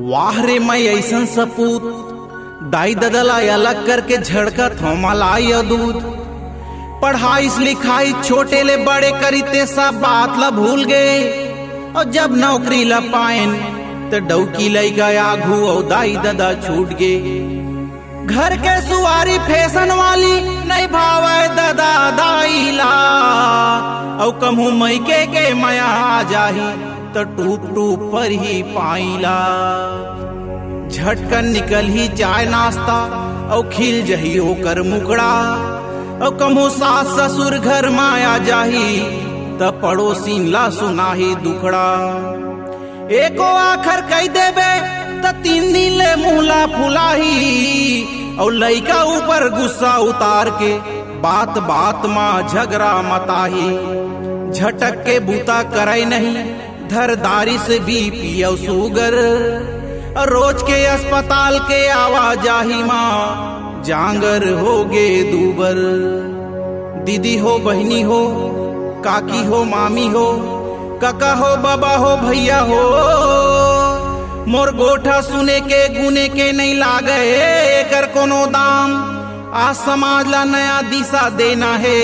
वाह रे मैं ऐसन सपूत दाई ददला अलग करके झड़कत हो मलाई दूध। पढ़ाई लिखाई छोटे ले बड़े करीते सब बात ला भूल गए, और जब नौकरी ला पाएन तो डौकी लई गया घू और दाई ददा छूट गए। घर के सुवारी फैशन वाली नहीं भावे ददा दाई ला, और कमू मैके के मया आ जाही तो टूप टूप पर ही पाईला। झटकन निकल ही जाए नाश्ता और खिल जही होकर मुकड़ा, और कमो सास ससुर घर माया जाही त पड़ोसी ला सुनाही दुखड़ा। एको आखर कह देबे त 3 दिन ले मुहला फुलाही, और लइका ऊपर गुस्सा उतार के बात बात माँ झगड़ा मताही। झटक के बूता करे नहीं धरदारी से बीपी और शुगर, रोज के अस्पताल के आवाजाही माँ जांगर हो गे दूबर। दीदी हो बहनी हो काकी हो मामी हो काका हो बाबा हो भैया हो, मोर गोठा सुने के गुने के नहीं लागे कर कोनो दाम। आज समाज ला नया दिशा देना है,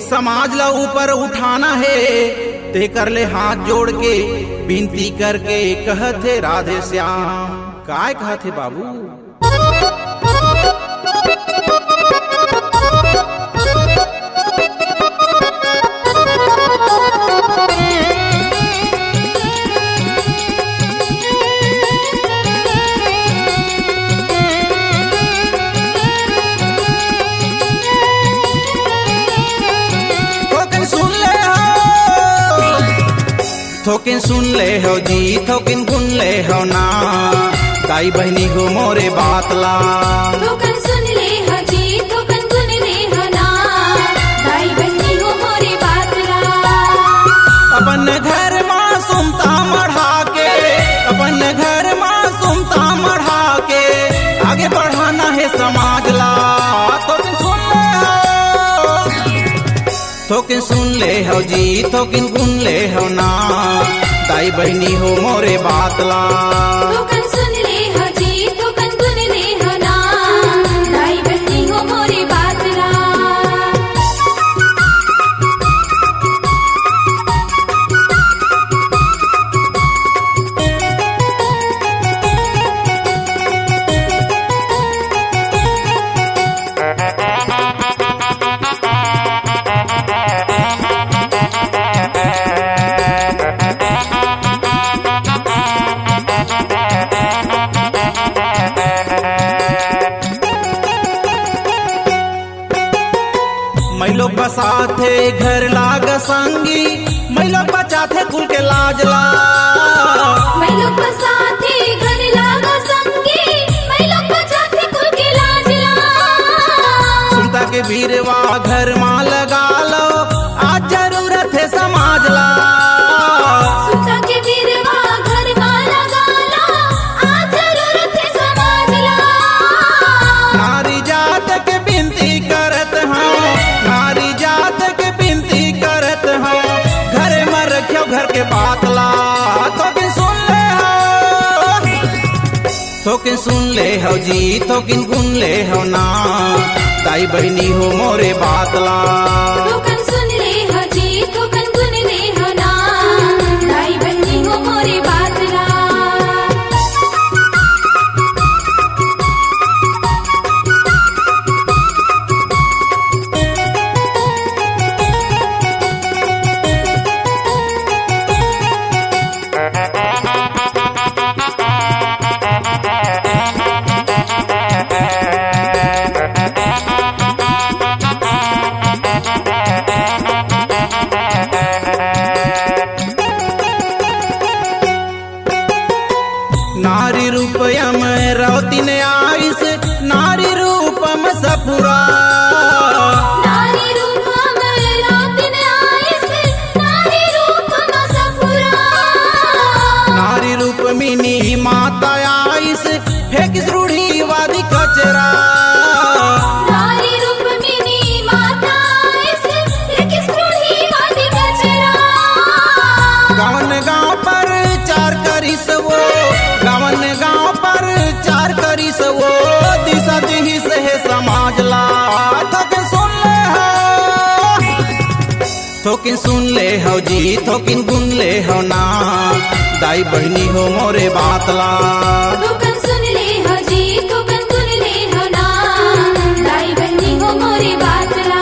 समाज ला ऊपर उठाना है, ते कर ले हाथ जोड़ के विनती करके कहते राधे श्याम। काय कहते बाबू? थोकिन सुन ले हो जी थोकिन गुन ले हो ना, दाई बहनी हो मोरे बात ला। थोकन सुन ले हो जी थोकन गुन ले हो ना, दाई बहनी हो मोरे बात ला। अपन घर माँ सुमता मढ़ा के, अपन घर माँ सुमता मढ़ा के आगे बढ़ाना है समाज ला। थोकिन सुन ले हो जी थोकिन गुन ले हो ना, दाई बहनी हो मोरे बात ला। थोकन सुन ले हो जी थोकन गुन ले हो ना, दाई बहनी हो मोरे बात ला। मैं लोग बसाथे घर लाग संगी, मैं लोग बचाथे कुल के लाज ला। मैं लोग बसाथे घर लाग संगी, मैं लोग बचाथे कुल के लाज ला। सुनता के भीरवा घर माँ लगा लो, आज जरूरत है समाज ला। सुनता के भीरवा घर माँ लगा लो, आज जरूरत है समाज ला। नारी जात के बिनती करत हूँ, नारी जात के बिनती करत हूँ, घरे में रखियो घर के बात ला। थोकिन सुन ले हो, थोकिन सुन ले हो जी थोकिन गुन ले हो ना, दाई बहनी हो मोरे बात ला। थोकन सुन ले हो जी थोकन गुन ले हो ना, दाई बहनी हो मोरे बात ला। नारी रूपयम रौतिन आइस, नारी रूपम सपुरा। नारी रूप अमरावतिन आइस, नारी रूप मसफुरा। नारी रूप मिनी माता आइस, फेंकिस रूढ़ीवादी कचरा। नारी रूप मिनी माता आइस, लेकिस रूढ़ीवादी कचरा। गाँव गाँव पर चार करिस वो, गाँव गाँव वो दिशा दी से है समाज ला। थोकिन सुन ले हो, थोकिन सुन ले हो जी, थोकिन गुन ले हो ना, दाई बहनी हो मोरे बात ला। थोकन सुन ले हो जी, थोकन गुन ले हो ना, दाई बहनी हो मोरे बात ला।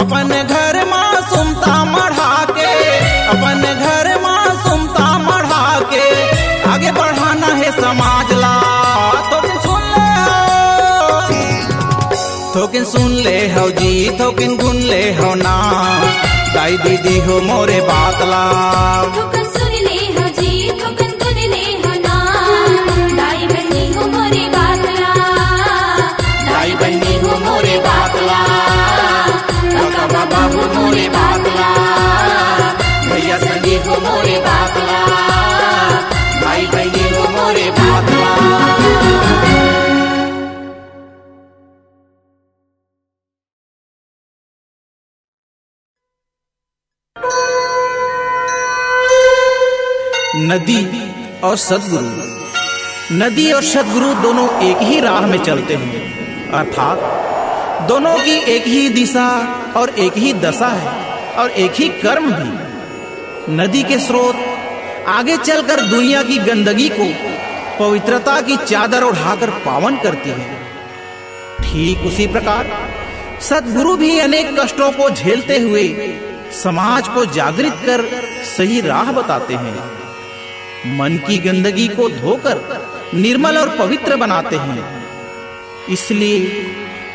अपन घर मासूमता मढ़ा के, अपन घर मासूमता मढ़ा के आगे बढ़ाना है समाज ला। थोकिन सुन ले हो जी, थोकिन गुन ले हो ना, दाई दीदी हो मोरे बात ला। थोकन सुन ले हो जी, थोकन गुन ले हो ना, दाई बहनी हो मोरे बात ला। दाई बहनी हो मोरे बात ला, काका बाबा हो मोरे बात ला, भैया संगी हो मोरे बात ला, भाई बहनी हो मोरे बात ला। नदी और सद्गुरु, नदी और सद्गुरु दोनों एक ही राह में चलते हैं, अर्थात दोनों की एक ही दिशा और एक ही दशा है और एक ही कर्म भी। नदी के स्रोत आगे चलकर दुनिया की गंदगी को पवित्रता की चादर ओढ़ाकर पावन करती है। ठीक उसी प्रकार सद्गुरु भी अनेक कष्टों को झेलते हुए समाज को जागृत कर सही राह बताते हैं, मन की गंदगी को धोकर निर्मल और पवित्र बनाते हैं। इसलिए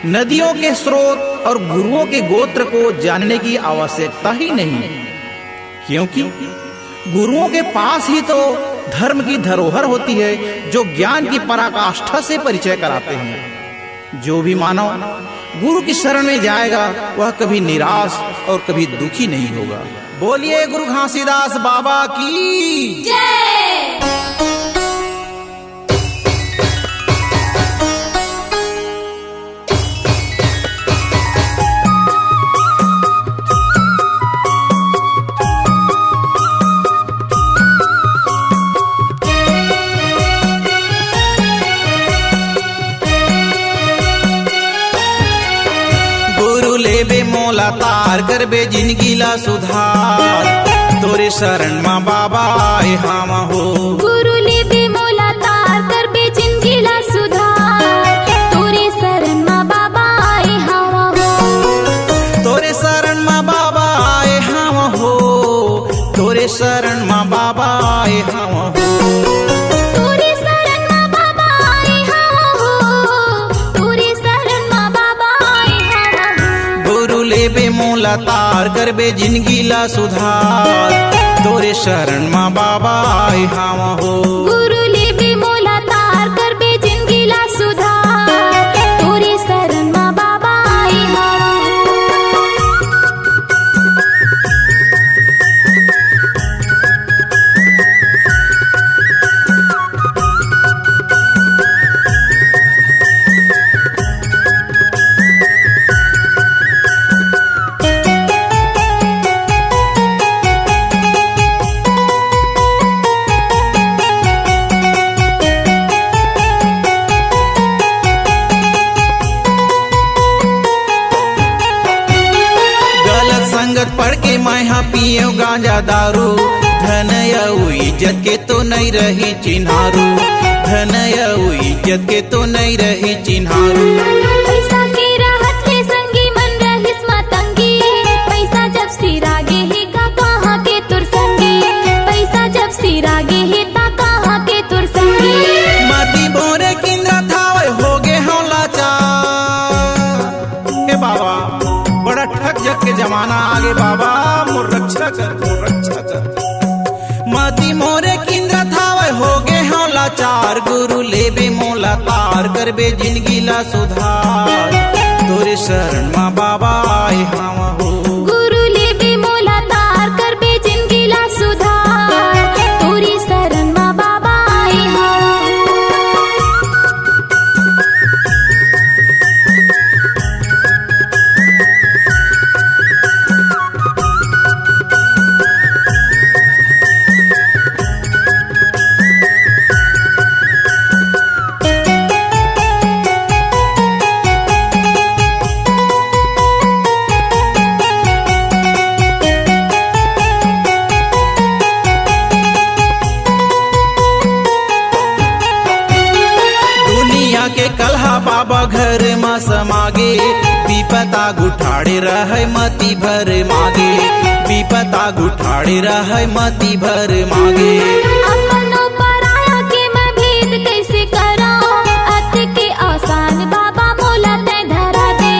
नदियों के स्रोत और गुरुओं के गोत्र को जानने की आवश्यकता ही नहीं, क्योंकि गुरुओं के पास ही तो धर्म की धरोहर होती है, जो ज्ञान की पराकाष्ठा से परिचय कराते हैं। जो भी मानव गुरु की शरण में जाएगा वह कभी निराश और कभी दुखी नहीं होगा। बोलिए गुरु घासीदास बाबा की जय। मोला तार करबे जिंदगी ला सुधार, तोरे शरण माँ बाबा आए हम हो। गुरु लेबे मोला तार करबे जिंदगी ला सुधार, तोरे शरण माँ बाबा आए हम हो। तोरे शरण माँ बाबा आए हम हो, तोरे शरण माँ बाबा आए हम हो। मोला तार करबे जिंदगी ला सुधार, तोरे शरण माँ बाबा आए हम हो। गुरु लेबे मोला तार करबे जिंदगी ला सुधार, तोरे शरण माँ बाबा आए हम पढ़ के मैं पियो गांजा दारू, धन यऊ इज्जत के तो नहीं रही चिन्हारू, धन यऊ इज्जत के तो नहीं रही चिन्हारू। पैसा के राहत ले संगी मन रहिस मतंगी, पैसा जब सिरागे ही का कहाँ के तुर संगी, पैसा जब सिरागे ही ता कहाँ के तुर संगी। माटी बोरे किंद्रा थावे हो गे हो लाचार, हे बाबा बड़ा ठग जग के जमाना आगे, बाबा मोर रक्षा कर, मोर रक्षा कर। माती मोरे किंद्र थावे हो गे हो लाचार, गुरु लेबे मोला तार करबे जिंदगी ला सुधार, तोरे शरण माँ बाबा आए हम हो। गुरु लेबे मोला तार करबे जिंदगी ला सुधार, तोरे शरण माँ बाबा आए हम। बाबा घर में समागे विपता गुठाड़े रहे मती भर मागे विपता गुठाड़े रहे मती भर मागे अपनों पराया के मैं भेद कैसे करा अत के आसान बाबा मोला तय धरा दे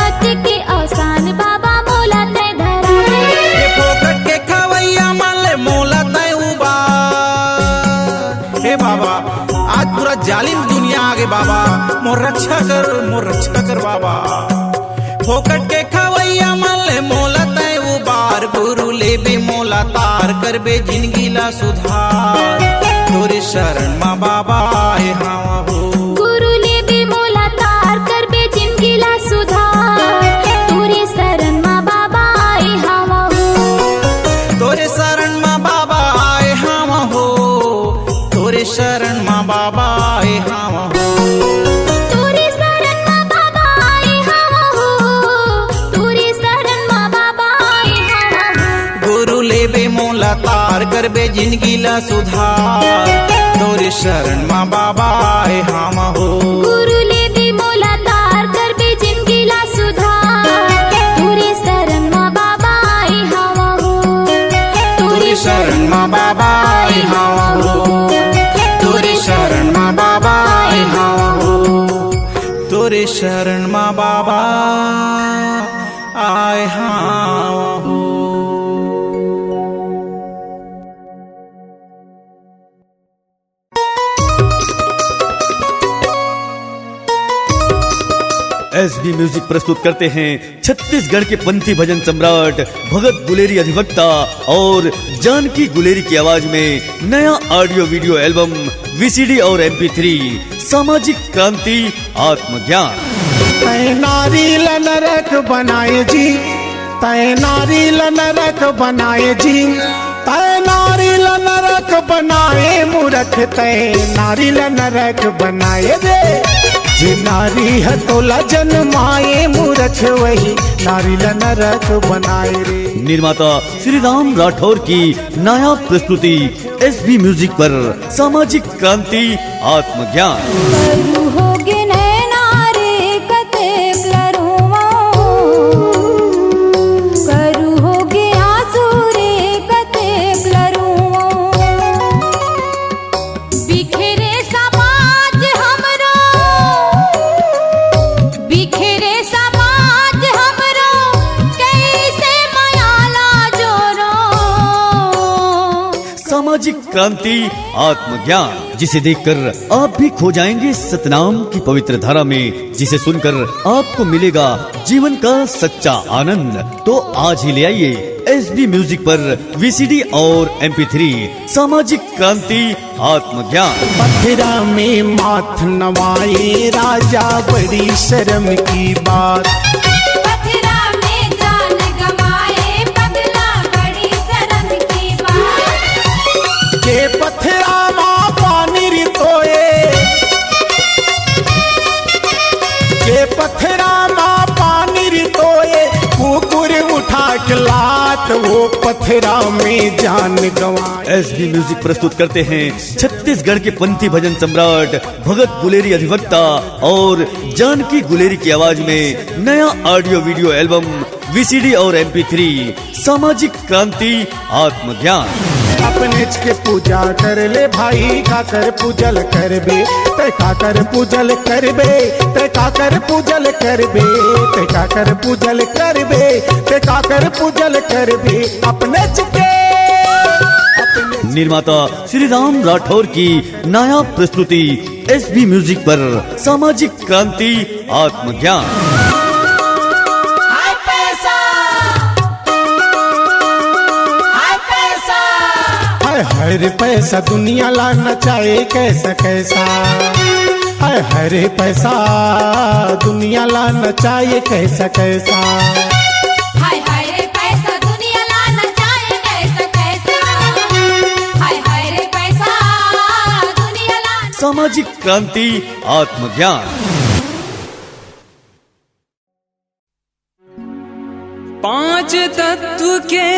अत के आसान बाबा मोला तय धरा दे ये फोकट के खवैया माले मोला तय उबा हे बाबा आज पूरा जालिम दुनिया आगे बाबा मोर रक्षा कर बाबा फोकट के खवैया माले मोला तय उबार गुरु लेबे मोला तार करबे जिंदगी ला सुधार तोरे शरण मा बाबा आए हाँ हो गुरु लेबे मोला तार करबे जिंदगी ला सुधार तोरे शरण मा बाबा आए हवा हो तोरे शरण मा बाबा आए हम हो तोरे शरण मा बाबा आए हम हो तोरे शरण मा बाबा आए हवा हो तोरे शरण मा बाबा आए हवा हो गुरु लेबे मोला तार करबे जिंदगी ला सुधार तोरे शरण मा बाबा आए हम हो गुरु लेबे मोला तार करबे जिंदगी ला सुधार तोरे शरण मा बाबा आए हवा हो तोरे शरण मा बाबा आए हम हो तोरे शरण मा बाबा आए हम हो तोरे शरण मा बाबा आए हम हो एसबी म्यूजिक प्रस्तुत करते हैं छत्तीसगढ़ के पंथी भजन सम्राट भगत गुलेरी अधिवक्ता और जानकी गुलेरी की आवाज में नया ऑडियो वीडियो एल्बम वीसीडी और MP3 सामाजिक क्रांति आत्मज्ञान। तय नारी ला नरक बनाए जी तय नारी ला नरक बनाए जी तय नारी ला नरक बनाए मूर्ख तय नारी ला नरक बनाए दे जे नारी है तोला जन्माए मूर्ख वही नारी ला नरक बनाए रे। निर्माता श्री राम राठौर की नायाब प्रस्तुति एसबी म्यूजिक पर सामाजिक क्रांति आत्मज्ञान। करू होगे नैना रे कतेक लरुआ करू होगे आंसू रे कतेक लरुआ बिखरे समाज हमरो बिखरे समाज हमरो कैसे मायाला जोरो सामाजिक क्रांति आत्मज्ञान, जिसे देखकर आप भी खो जाएंगे सतनाम की पवित्र धारा में, जिसे सुनकर आपको मिलेगा जीवन का सच्चा आनंद। तो आज ही ले आइए एसबी म्यूजिक पर वीसीडी और MP3 सामाजिक क्रांति आत्मज्ञान। पथरा में माथ नवाए राजा बड़ी शर्म की बात पथरा में जान गमाए पगला बड़ी शर्म की बात के पथरा माँ पानी रितोए के पथरा माँ पानी रितोए कुकुर उठा के लात वो पथरा में जान गंवाए। एसबी म्यूजिक प्रस्तुत करते हैं छत्तीसगढ़ के पंथी भजन सम्राट भगत गुलेरी अधिवक्ता और जानकी गुलेरी की आवाज में नया ऑडियो वीडियो एल्बम वीसीडी और MP3 सामाजिक क्रांति आत्मज्ञान। अपने के पूजा कर ले भाई काकर पूजल करबे ते काकर पूजल करबे ते काकर पूजल करबे ते काकर पूजल करबे ते काकर पूजल करबे अपने के निर्माता श्री राम राठौर की नायाब प्रस्तुति एसबी म्यूजिक पर सामाजिक क्रांति आत्मज्ञान। हाय रे पैसा दुनिया ला नचाए कैसा कैसा हाय रे पैसा दुनिया ला नचाए कैसा कैसा हाय हाय रे पैसा दुनिया ला नचाए कैसा कैसा हाय रे पैसा दुनिया ला सामाजिक क्रांति आत्मज्ञान। पांच तत्व के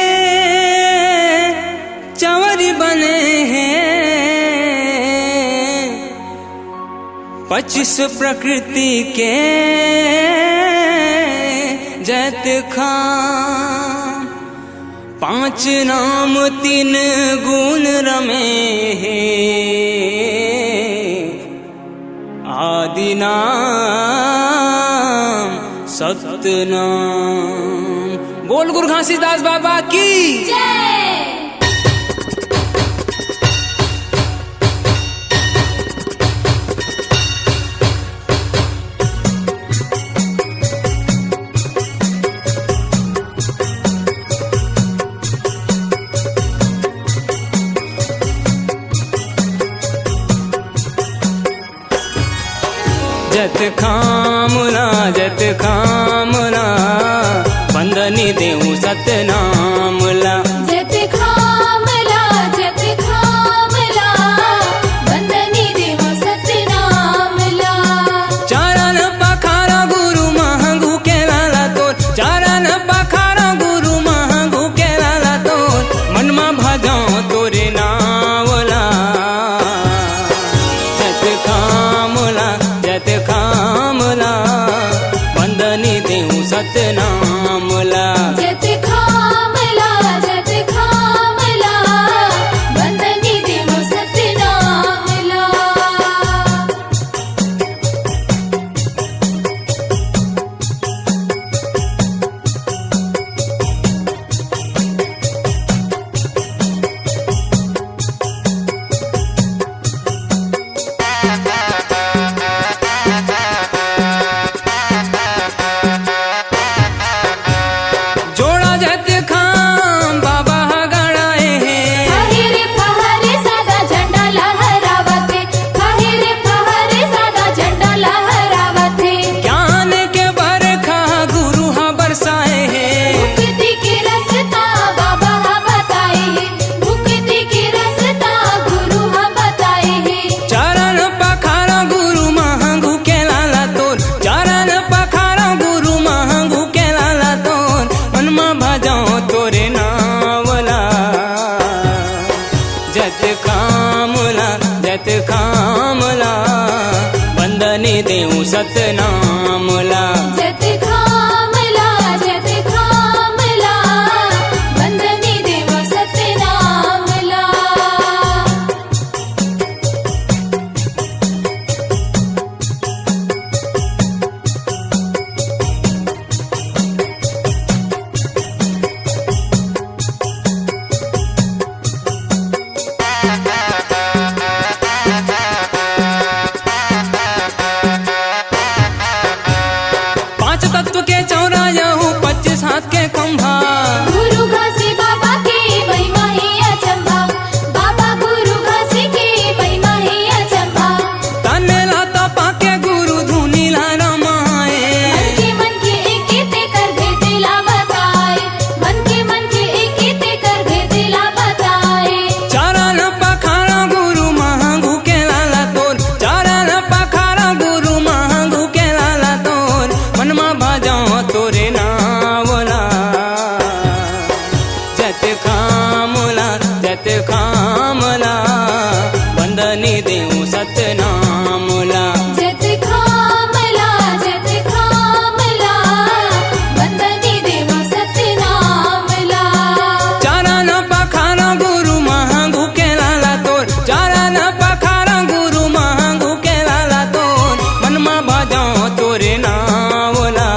चंवर बने हैं 25 प्रकृति के जैत खाम, 5 नाम 3 गुण रमे हे, आदि नाम सतनाम। बोल गुरु घासीदास बाबा की जय। जत खामला जत खामला, बंदनी देऊ सतनामला। जत खामला जत खामला, बंदनी देव सतनामला। चारण पखारा गुरु महंगू के लाला तोर, चारण पखारा गुरु महंगू के लाला तोर, मनमा भजाओ तोरे नावला। जत खामला जत खामला, बंदनी देऊ सतनामला। जत खामला जत खामला, बंदनी देव सतनामला। जोड़ा जत खाम बाबा गड़ाए हैं, फहिरे फहरे सादा झंडा लहरावते, फहिरे फहरे सादा झंडा लहरावते। ज्ञान के बरखा गुरु हा बरसाए हैं। मुक्ति की रस्ता बाबा हा बताए है, मुक्ति की रस्ता गुरु हा बताए है। चरण पखारा गुरु महंगू के लाला तोर, चरण पखारा गुरु महंगू के लाला तोर, मनमा भजाओ तोरे नावला। जत खामला जत खामला, बंदनी देऊ सतनामला। जत खामला जत खामला, बंदनी देव सतनामला। पांच तत्व के चौरायाहू, 25 हाथ के खंभा। गुरु घासी बाबा की महिमा ही अचंभा, बाबा गुरु घासी की महिमा ही अचंभा। तने लाता पाके गुरु धुनी ला रमाए, मन के एकीते कर भेदिला बताए, मन के एकीते कर भेदिला बताए। चरण पखारा गुरु महंगू के लाला तोर, चरण पखारा गुरु महंगू के लाला तोर, मनमा भजाओ तोरे नावला। जत खामला जत खामला, बंदनी देऊ सतनामला। जत खामला जत खामला, बंदनी देव सतनामला। चरण पखारा गुरु महंगू के लाला तोर, चरण पखारा गुरु महंगू के लाला तोर, मनमा भजाओ तोरे नावला।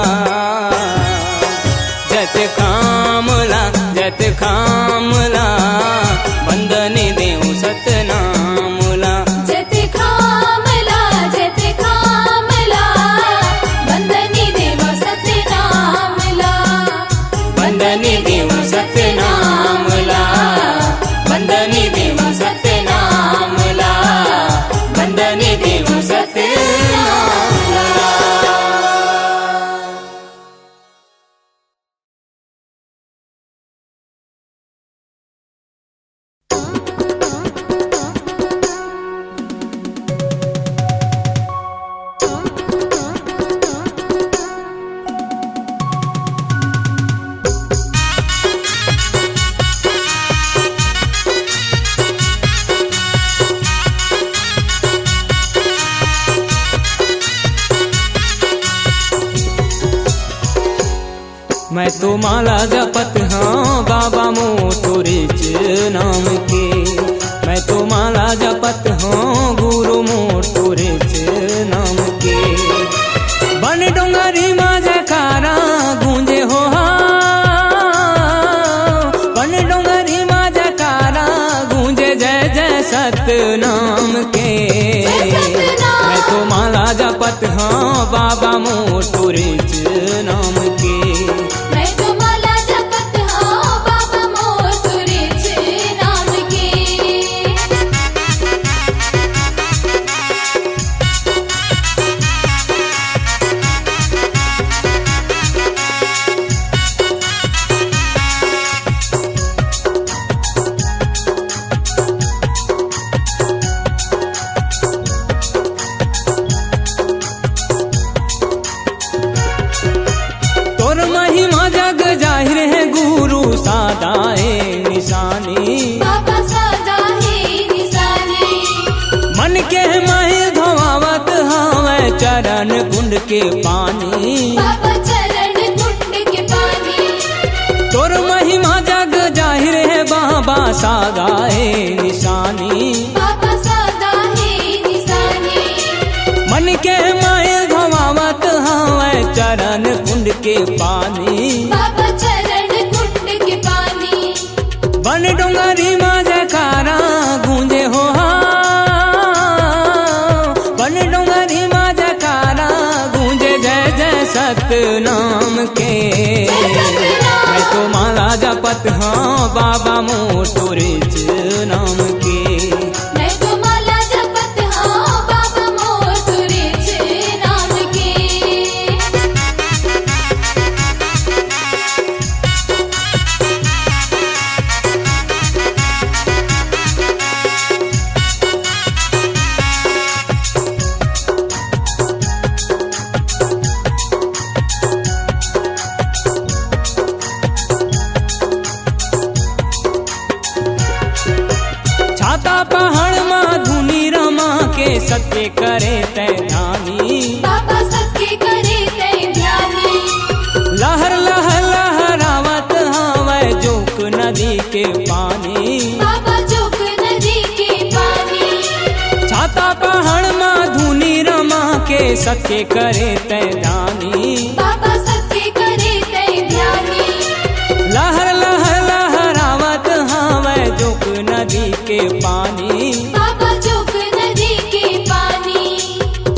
जत खामला जत खामला, बंदनी तो माला जपत हाँ बाबा मोटोरे नाम के। मैं तो माला जपत हाँ गुरु मोटोरे नाम के। बन डोंगरी माँ जयकारा गूंजे हो बन डोंगरी माँ जयकारा गूंजे जय जय सतनाम के। मैं तो माला जपत हाँ बाबा मोटोरे नाम के। मैं तो माला जपत हाँ बाबा मोटोरे नाम के। तोर महिमा जग जाहिर है गुरु सादाए निशानी। बाबा सदा है निशानी। मन के माहिर धोवावत हवे चरण कुंड के पानी। बाबा चरण कुंड के पानी। तोर महिमा जग जाहिर है बाबा सादाए निशानी। बाबा सदा है निशानी। मन के माहिर धोवावत हवे चरण कुंड के पानी। बाबा चरण कुंड के पानी। बन डोंगरी माँ जयकारा गूंजे हो बन डोंगरी माँ जयकारा गूंजे जय जय सतनाम के। मैं तो माला जपत हाँ बाबा मोटोरे नाम के। मैं तो माला जपत हाँ बाबा मोटोरे नाम के। छाता पहाड़ माँ धुनी रमा के सत्य करे तैनानी। बाबा सबके करे तय ध्यानी। लहर लहर लहरावत हवे जोक नदी के पानी। बाबा जोक नदी के पानी। छाता पहाड़ माँ धुनी रमा के सत्य करे तैनानी। बाबा सबके करे तय ध्यानी। लहर लहर लहरावत हवे जोक नदी के पानी। बाबा जोक नदी के पानी।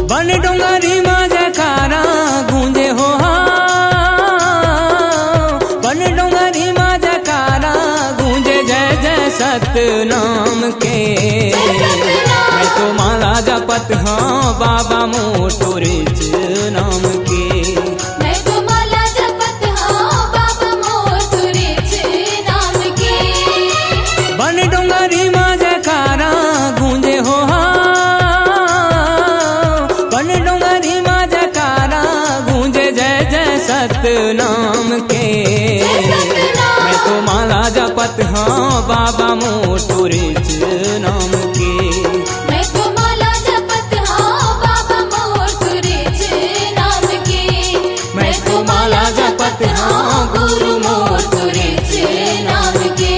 बन डोंगरी माँ जयकारा गूंजे हो बन डोंगरी माँ जयकारा गूंजे जय जय सतनाम के। मैं तो माला जपत हाँ बाबा मोटोरे नाम के। मैं तो माला जपत हाँ बाबा मोटोरे नाम के। बन डोंगरी माँ जयकारा गूंजे हो बन डोंगरी माँ जयकारा गूंजे जय जय सतनाम के। मैं तो माला जपत हाँ बाबा मोटोरे नाम के। मैं तो माला जपत हाँ बाबा मोटोरे नाम के। मैं तो माला जपत हाँ गुरु मोटोरे नाम के।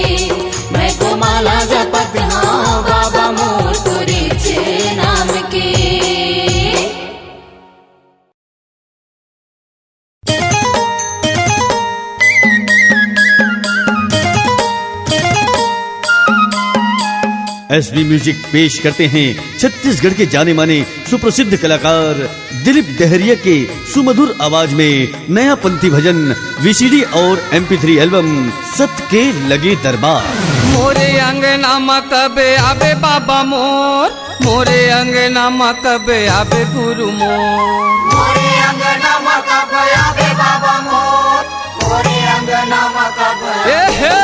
मैं तो माला जपत हाँ बाबा मोटोरे नाम के। एसबी म्यूजिक पेश करते हैं छत्तीसगढ़ के जाने माने सुप्रसिद्ध कलाकार दिलीप दहरिया के सुमधुर आवाज में नया पंथी भजन वीसीडी और MP3 एल्बम सत के लगे दरबार। मोरे अंगना में कबे आबे बाबा मोर। मोरे अंगना में कबे आबे गुरु मोर। मोरे अंगना में कबे आबे बाबा मोर। मोरे अंगना में कबे ए हे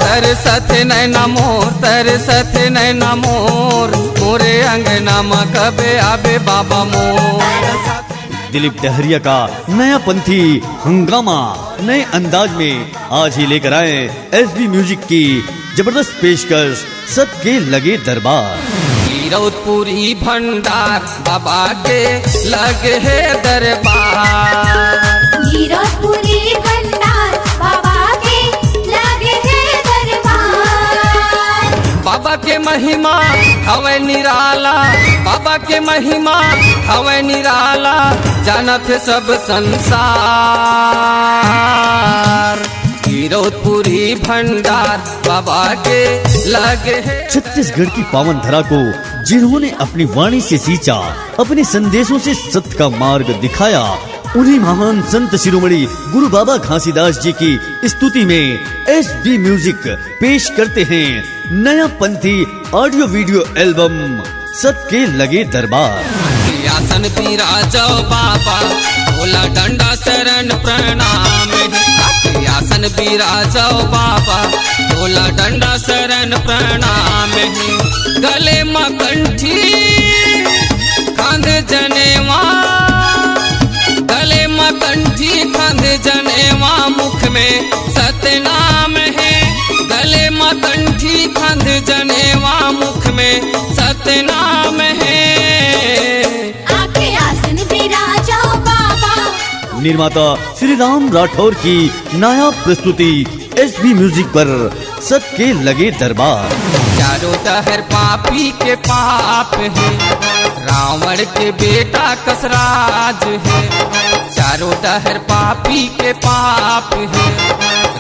तरसत नैना मोर तरसत नैना मोर। मोरे अंगना में कबे आबे बाबा मोर। दिलीप दहरिया का नया पंथी हंगामा नए अंदाज में आज ही लेकर आए एसबी म्यूजिक की जबरदस्त पेशकश सत के लगे दरबार। गिरौदपुरी भंडार बाबा के लगे है दरबार। गिरौदपुरी भंडार के महिमा हवे निराला, बाबा के महिमा हवे निराला, जानत है सब संसार। गिरौदपुरी भंडार बाबा के लगे है। छत्तीसगढ़ की पावन धरा को जिन्होंने अपनी वाणी से सींचा, अपने संदेशों से सत्य का मार्ग दिखाया, उन्हीं महान संत शिरोमणि गुरु बाबा घासीदास जी की स्तुति में एसबी म्यूजिक पेश करते हैं नया पंथी ऑडियो वीडियो एल्बम सबके लगे दरबार। आसन बिराजो बाबा, भोला डंडा शरण प्रणाम। आसन बिराजो बाबा, भोला डंडा शरण प्रणाम। गले में कंठी कांधे जनेवा, गले में कंठी कांधे जनेवा, मुख में सतनाम है। गले में कंठी कांधे जनेवा, मुख में सतनाम है। निर्माता श्री राम राठौर की नया प्रस्तुति एसबी म्यूजिक पर सबके लगे दरबार। चारों दहर पापी के पाप है, रावण के बेटा कसराज है। चारों दहर पापी के पाप है,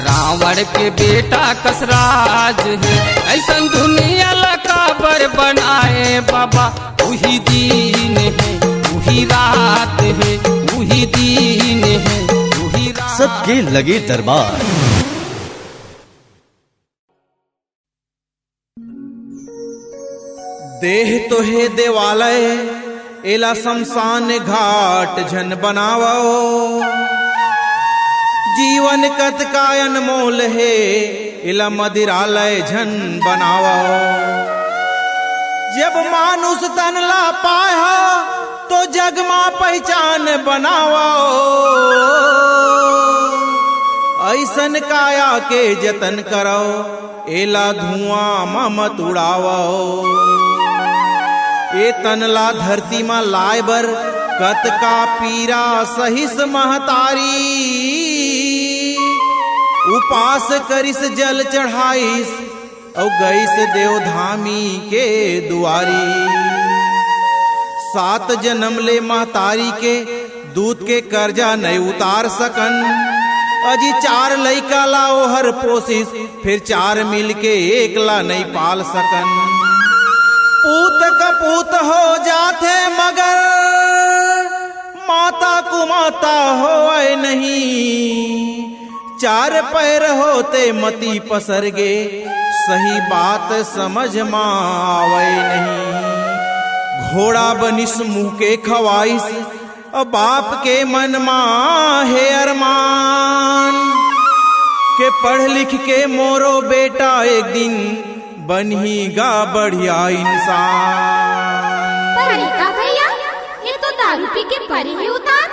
रावण के बेटा कसराज है। ऐसा दुनिया लकाबर बनाए बाबा, वही दिन है वही रात है, वही दिन है वही रात। सबके लगे दरबार। देह तो है देवालय, एला शमशान घाट झन बनावो। जीवन कत का अनमोल है, एला मदिरालय झन बनावो। जब मानुष तन ला पाया तो जग मां पहचान बनावो। ऐसन काया के जतन करो, एला धुआं मत उड़ावो। ए तनला धरती में लाए बर कत का पीरा सहिस महतारी। उपास करिस जल चढ़ाइस और गईस देवधामी के दुआरी। 7 जन्म ले महतारी के दूध के कर्जा नहीं उतार सकन। अजी 4 लइका ला ओहर पोसिस, फिर 4 मिल के 1 ला नहीं पाल सकन। पूत कपूत हो जाते मगर माता को माता होए नहीं। 4 पैर होते मती पसरगे, सही बात समझ मां आवे नहीं। घोड़ा बनिस मुंह के खवाइस, बाप के मन मां है अरमान के पढ़ लिख के मोरो बेटा एक दिन बनिगा बढ़िया इंसान। परी का भैया, ये तो दारू पी के परी ही उतार।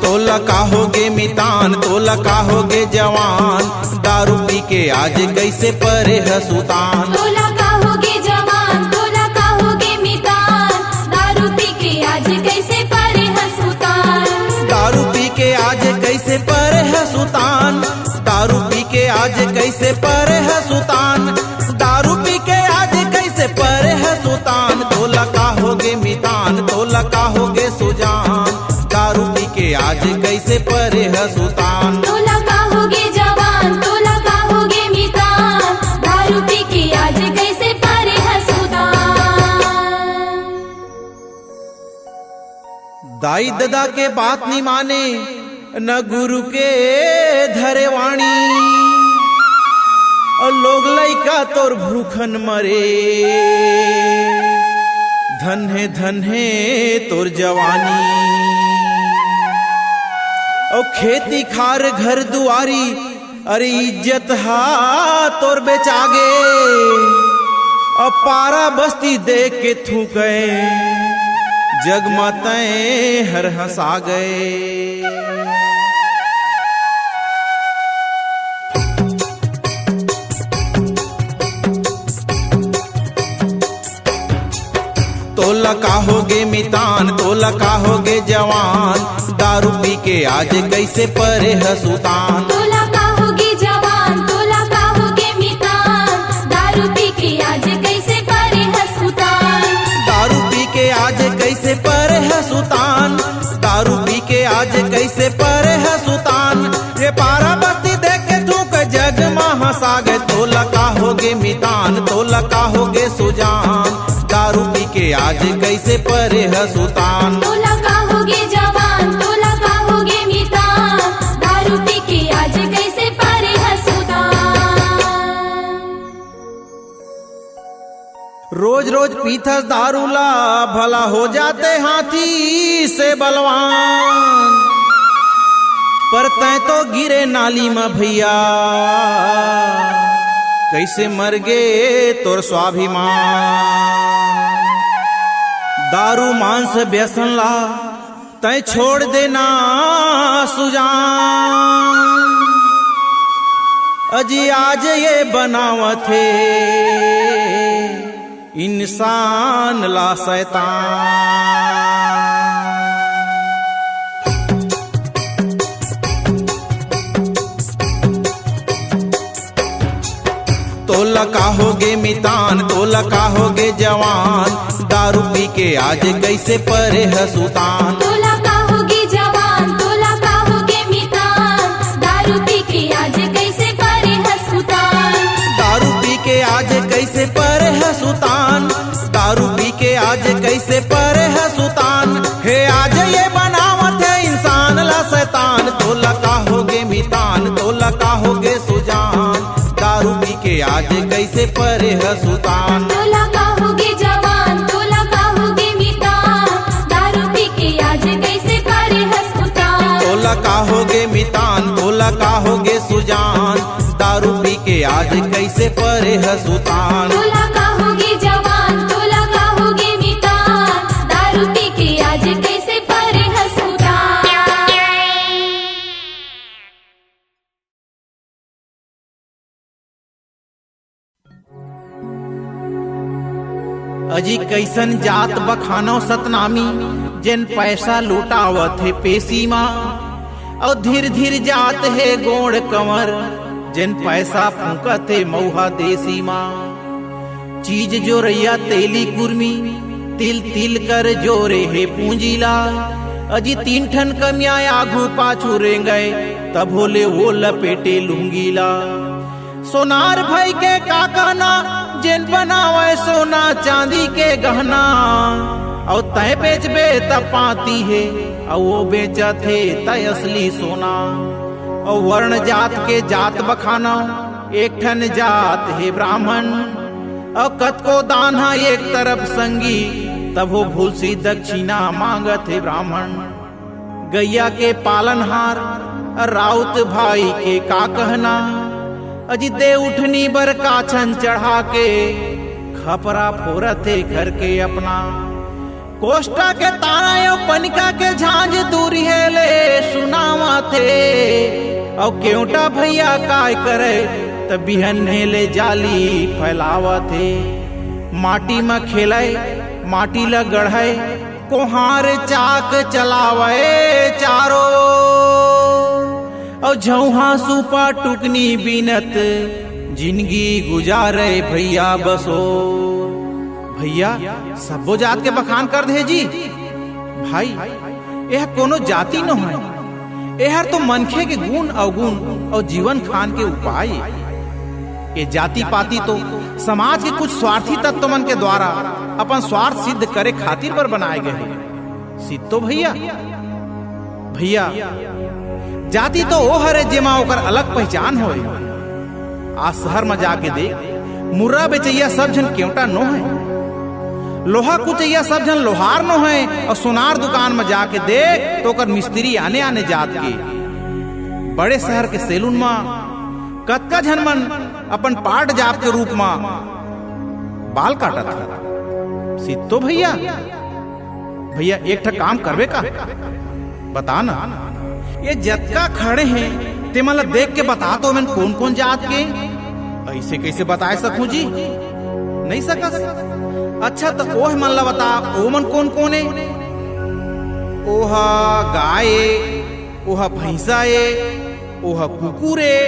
तोला का होगे मितान, तोला का होगे जवान, दारू पी के आज कैसे परे हसुतान। तोला का होगे जवान, तोला का होगे मितान, दारू पी के आज कैसे परे हसुतान। दारू पी के आज कैसे परे हसुतान, दारू पी के आज कैसे परे हसुतान, दारू पी के आज कैसे परे हसुतान। तोला का होगे मितान, तोला का होगे सुजान, दारू पी के आज कैसे परे हसुतान। तोला का होगे जवान, तोला का होगे मितान, दारू पी के आज कैसे परे हसुतान। दाई ददा के बात नहीं माने, न गुरु के धरे वाणी। और लोग लइका तोर भूखन मरे, धन है तोर जवानी। और खेती खार घर दुआरी, अरे इज्जत हा तोर बेचागे। अब पारा बस्ती देख के थूके, जगमते हर हंसा गए। तोला का होगे मितान तोला का होगे जवान, दारू पी के आज कैसे परे हसुतान। तोला का होगे जवान तोला का होगे मितान, दारू पी के आज कैसे परे हसुतान। दारू पी के आज कैसे परे हसुतान, दारू पी के आज कैसे परे हसुतान। ये पारा बस्ती देख के थूक जग महा सागे, तोला का होगे मितान तोला का होगे सुजान, दारू पी के आज कैसे परे हसुतान। तोला का होगे जवान तोला का होगे मितान, दारू पी के आज कैसे परे हसुतान। रोज रोज पीथस दारूला भला हो जाते हाथी से बलवान, पर तै तो गिरे नाली में भैया कैसे मर गे तोर स्वाभिमान। दारू मांस व्यसन ला तै छोड़ देना सुजान, अजी आज ये बनावत है इंसान ला शैतान। तोला का होगे मितान तोला का होगे जवान, दारू पी के आज कैसे परे हसुतान। तोला का होगे जवान तोला का होगे मितान, दारू पी के आज कैसे परे हसुतान। दारू पी के आज कैसे परे हसुतान, दारू पी के आज कैसे परे हसुतान। हे आज ये बनावत है इंसान ला शैतान, तोला का होगे मितान तोला का होगे सुजान, दारू पी के आज कैसे परे हसुतान। तोला का होगे जवान तोला का होगे मितान, दारू पी के आज कैसे परे हसुतान। तोला का होगे मितान तोला का होगे सुजान, दारू पी के आज कैसे परे हसुतान। तोला का होगे जवान तोला का होगे मितान, दारू पी के आज कैसे परे हसुतान। अजी कैसन जात बखानो सतनामी, जिन पैसा लुटावत है पेशी माँ, और धीर धीर जात है गोड़ कंवर, जिन पैसा फूकत है मऊहा देसी माँ। चीज जो रैया तेली कुर्मी, तिल तिल कर जोरे है पूंजीला, अजी तीन ठन कमिया आगू पाछू रे गए, तब होले वो लपेटे लुंगीला। सोनार भाई के का कहना, जिन बनावे सोना चांदी के गहना, और तय बेचबे तब पाती है, और वो बेचत है तय असली सोना। और वर्ण जात के जात बखाना, एक ठन जात है ब्राह्मण, और कत को दाना एक तरफ संगी, तब वो भूल सी दक्षिणा मांगत है ब्राह्मण। गैया के पालनहार राउत भाई के का कहना, अजी दे उठनी बर काछन चढ़ा के, खपरा फोरत है घर के अपना। कोष्टा के तारा यो पनिका के झांझ दूरी है ले सुनावा थे, और केवटा भैया काय करे तब बिहन ले जाली फैलावा थे। माटी में खेले माटी ल गढ़े, कोहार चाक चलावे चारो, और झौहा सुपा टुकनी बीनत, जिंदगी गुजारे भैया बसो। भैया सबो जात के बखान कर दे जी भाई, यह कोनो जाति न है, यह तो मनखे के गुण अवगुण और जीवन खान के उपाय। ये जाति पाति तो समाज के कुछ स्वार्थी तत्व मन के द्वारा अपन स्वार्थ सिद्ध करे खातिर पर बनाए गए हैं। सिद्धो भैया भैया जाति तो वो हरे जेमा ओकर अलग पहचान होए। आज शहर में जाके देख, मुर्रा बेचैया सब जन केवटा नो है, लोहा कुचैया सब जन लोहार नो है, और सोनार दुकान में जाके देख तो ओकर मिस्त्री आने आने जात के। बड़े शहर के सैलून में कतका झन मन अपन पार्ट जाप के रूप में बाल काटत है। सिद्धो भैया भैया एक ठा काम करवे का बता ना, ये जतका खड़े हैं ते मला देख के बता तो मैं कौन कौन जात के। ऐसे कैसे बता सकूं जी, नहीं सकस। अच्छा तो ओह मन ला बता, ओमन कौन कौन है? ओहा गाय, ओहा भैंसा है, ओहा कुकुर है,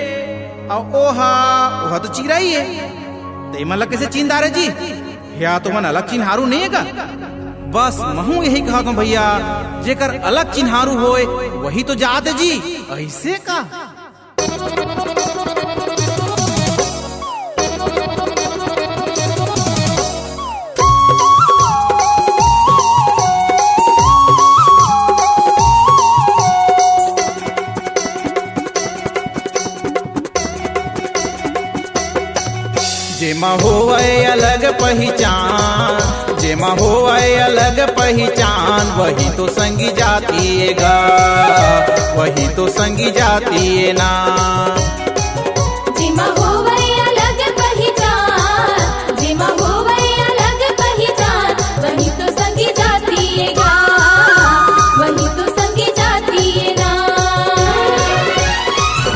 और ओहा तो चिराई है। ते मन ला कैसे चिन्ह जी? या तो मन अलग चिन्हारू नहीं है का? बस महू यही कहा हूं भैया, जेकर अलग चिन्हारू होए वही तो जात है जी। ऐसे का? जेमा होवे अलग पहचान, जेमा होवे अलग पहचान, वही तो संगी जाती है गा, वही तो संगी जाती है ना। जेमा होवे अलग पहचान, जेमा होवे अलग पहचान, वही तो संगी जाती है गा, वही तो संगी जाती है ना।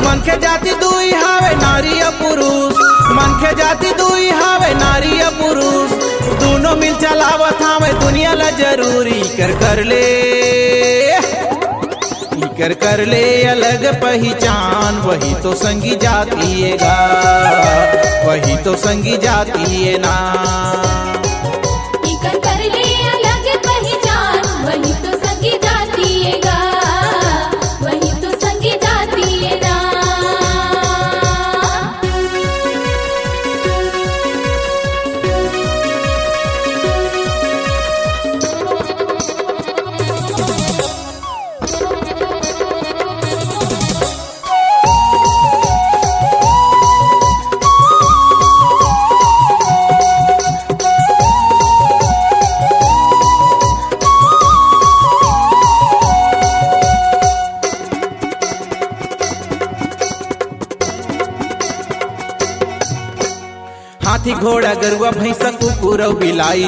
मन के जाति दुई हावे नारी या पुरुष, मन के जाति दुई हावे नारी या पुरुष, दोनों मिल चलावत हावे दुनिया ला जरूरी कर ले अलग पहचान, वही तो संगी जाती है गा, वही तो संगी जाती है ना। कर ले अलग पहचान, वही तो संगी जाती है गा, वही तो संगी जाती है ना। हाथी घोड़ा गरुआ भैंसा कुकुर और बिलाई,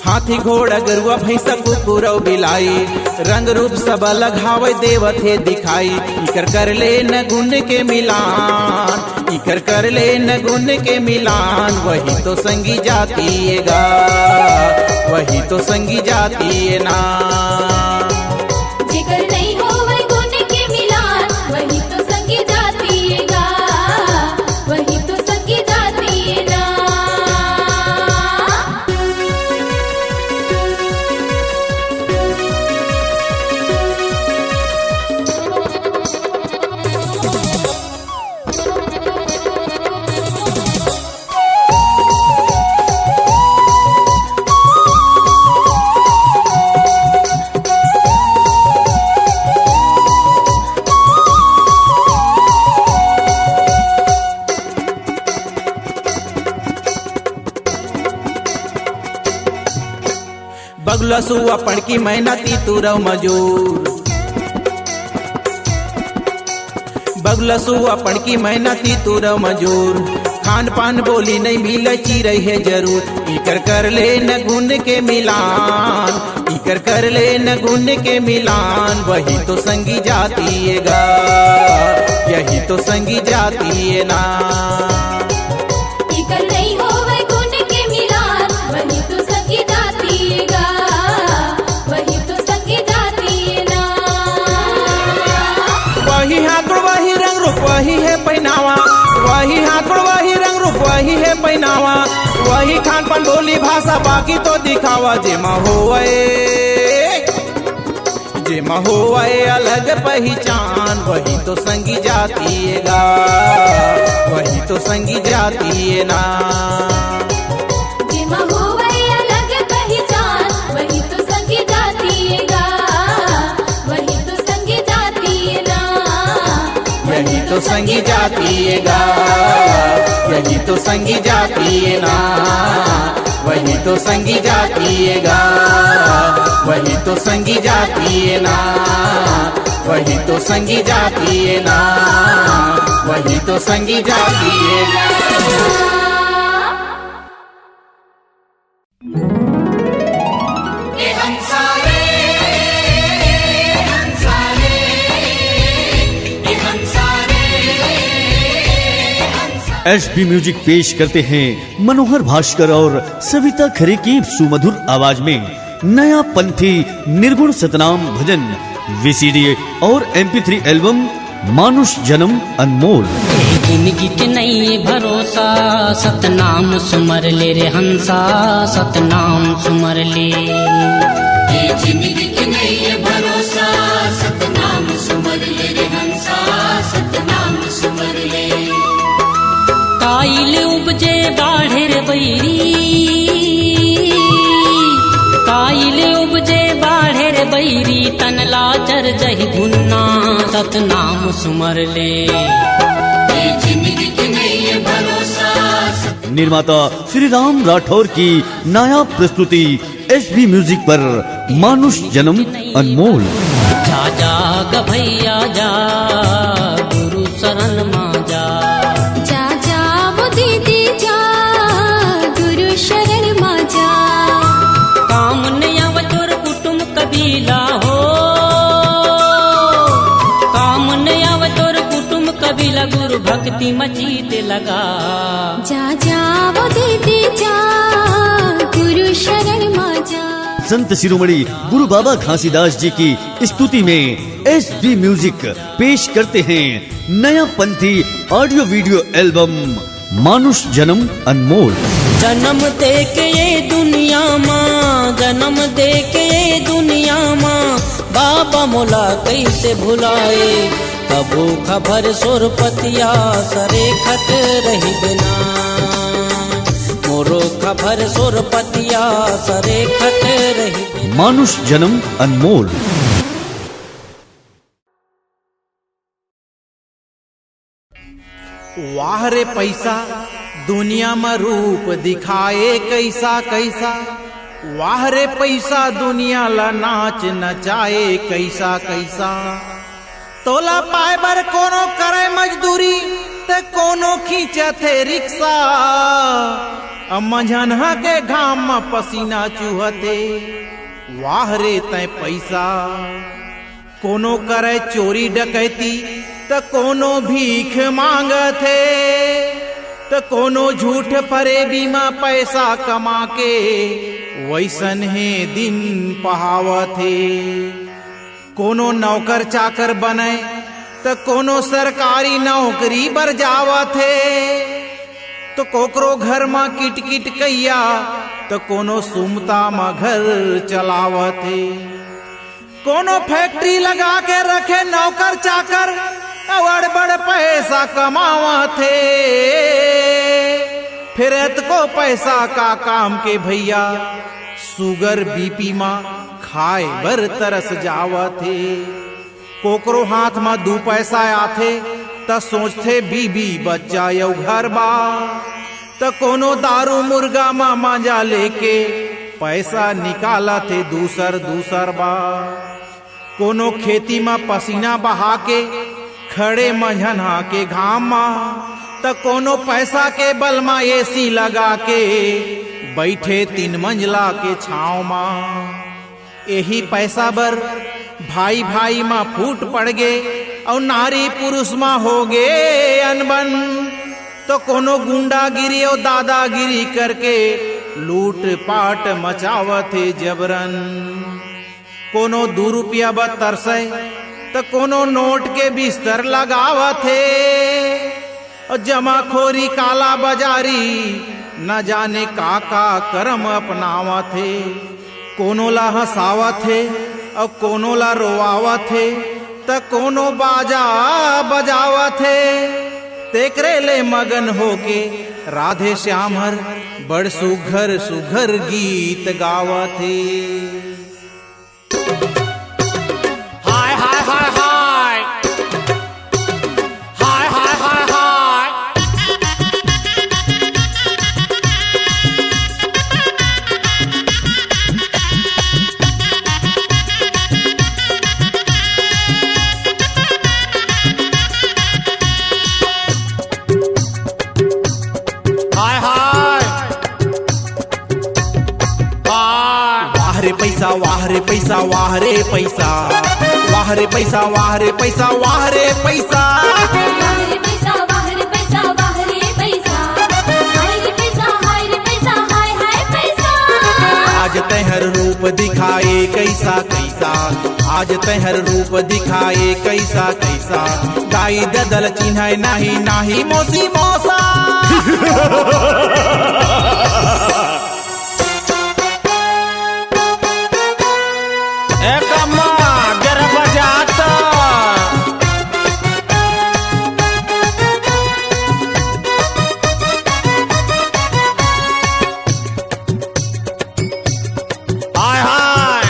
हाथी घोड़ा गरुआ भैंसा कुकुर और बिलाई, रंग रूप सब अलग हावे देवत है दिखाई। इकर कर ले न गुण के मिलान, इकर कर ले न गुण के मिलान, वही तो संगी जाती है गा, वही तो संगी जाती है ना। जिगर नहीं होवे गुण के मिलान, वही तो संगी जाती है गा, वही तो संगी जाती है ना। बगुला सुआ पड़की मेहनती तुरव मजूर, बगुला सुआ पड़की मेहनती तुरव मजूर, खान पान बोली नहीं मिल चिरई है जरूर। इकर कर ले न गुण के मिलान, इकर कर ले न गुण के मिलान, वही तो संगी जाती है गा, यही तो संगी जाती है ना। इकर नहीं होवे गुण के मिलान, वही तो संगी जाती है गा, वही तो संगी जाती है ना। वही हाथ वही रंग रूप वही है पहनावा, वही हाथ वही रंग रूप वही है पहनावा, वही खान पान बोली भाषा बाकी तो दिखावा। जेमा होवे अलग पहचान, वही तो संगी जाती है गा, वही तो संगी जाती है ना। जेमा होवे अलग पहचान, वही तो संगी जाती है गा, वही तो संगी जाती है ना। यही तो संगी जाती है गा, यही तो संगी जाती है ना, वही तो संगी जाती है गा, वही तो संगी जाती है ना, वही तो संगी जाती है ना, वही तो संगी जाती है गा। एसबी म्यूजिक पेश करते हैं मनोहर भास्कर और सविता खरे की सुमधुर आवाज में नया पंथी निर्गुण सतनाम भजन वीसीडी और MP3 एल्बम मानुष जन्म अनमोल। जिंदगी के नई भरोसा सतनाम सुमर ले रे हंसा सतनाम सुमर ले। जिंदगी के नई भरोसा सतनाम सुमर ले रे हंसा सतनाम सुमर ले। काइल उपजे बाढ़ेर बैरी काइल उपजे बाढ़ेर बैरी तनला चर जही गुन्ना सतनाम सुमर ले। जिंदगी के नई भरोसा निर्माता श्री राम राठौर की नया प्रस्तुति एसबी म्यूजिक पर मानुष जन्म अनमोल। जा जा ग भैया जा गुरु शरण मा जा। जा जा वो दीदी जा गुरु शरण मा जा। काम नहीं आव तोर कुटुंब कबीला हो काम नहीं आव तोर कुटुंब कबीला गुरु भक्ति मचीते लगा। जा जा वो दीदी जा गुरु शरण मा जा। संत शिरोमणि गुरु बाबा घासीदास जी की स्तुति में एसबी म्यूजिक पेश करते हैं नया पंथी ऑडियो वीडियो एल्बम मानुष जन्म अनमोल। जन्म दे के ये दुनिया माँ जन्म दे के ये दुनिया माँ बाबा मोला कैसे भुलाए। कबू खबर सोरपतिया सरे खत रही बिना मोरो खबर सोरपतिया सरे खत रही बिना। मानुष जन्म अनमोल। वाह रे पैसा दुनिया में रूप दिखाए कैसा कैसा। वाह रे पैसा दुनिया ला नाच नचाए कैसा कैसा। तोला पाए बर कोनो करे मजदूरी ते कोनो खींचथे रिक्शा। मझनहा के घाम में पसीना चूहते वाह रे तय पैसा। कोनो करे चोरी डकैती त कोनो भीख मांगथे त कोनो झूठ फरेबी में पैसा कमा के वैसन है दिन पहावथे। कोनो नौकर चाकर बने त कोनो सरकारी नौकरी बर जावथे। तो कोकरो घर में किट किट कैया तो कोनो सुमता में घर चलावथे। कोनो फैक्ट्री लगा के रखे नौकर चाकर और बड़ पैसा कमावथे। फिर को पैसा का काम के भैया सुगर बीपी में खाए बर तरस जावथे। कोकरो हाथ में 2 पैसा आथे त सोचथे बीबी बच्चा यौ घर बा। त कोनो दारू मुर्गा मा मांजा लेके पैसा निकाला थे दूसर बा। कोनो खेती में पसीना बहा के खड़े मंझनहा के घाम मा त कोनो पैसा के बल मा एसी लगा के बैठे 3 मंजिला के छाव मा। यही पैसा बर भाई भाई मा फूट पड़ गे और नारी पुरुष मा हो गे अनबन। तो कोनो गुंडागिरी और दादागिरी करके लूट पाट मचावथे जबरन। कोनो 2 रुपया बतरसे तो कोनो नोट के बिस्तर लगावथे। और जमाखोरी काला बाजारी न जाने का कर्म अपनावथे। कोनो ला हंसावथे और कोनो ला रोआवथे त कोनो बाजा बजावथे। तेकरे ले मगन होके राधे श्याम हर बड़ सुघर सुघर गीत गावथे। हाय हाय हाय हाय हाय हाय हाय हाय। वाह रे पैसा वाह रे पैसा वाह रे पैसा वाह रे पैसा वाह रे पैसा। वाह रे पैसा वाह रे पैसा वाह रे पैसा। रूप दिखाए कैसा कैसा, आज तहर रूप दिखाए कैसा कैसा, दाई ददल चिन्ह नाही नाही मौसी मौसा। एक अम्मा जरा बजाता। हाय हाय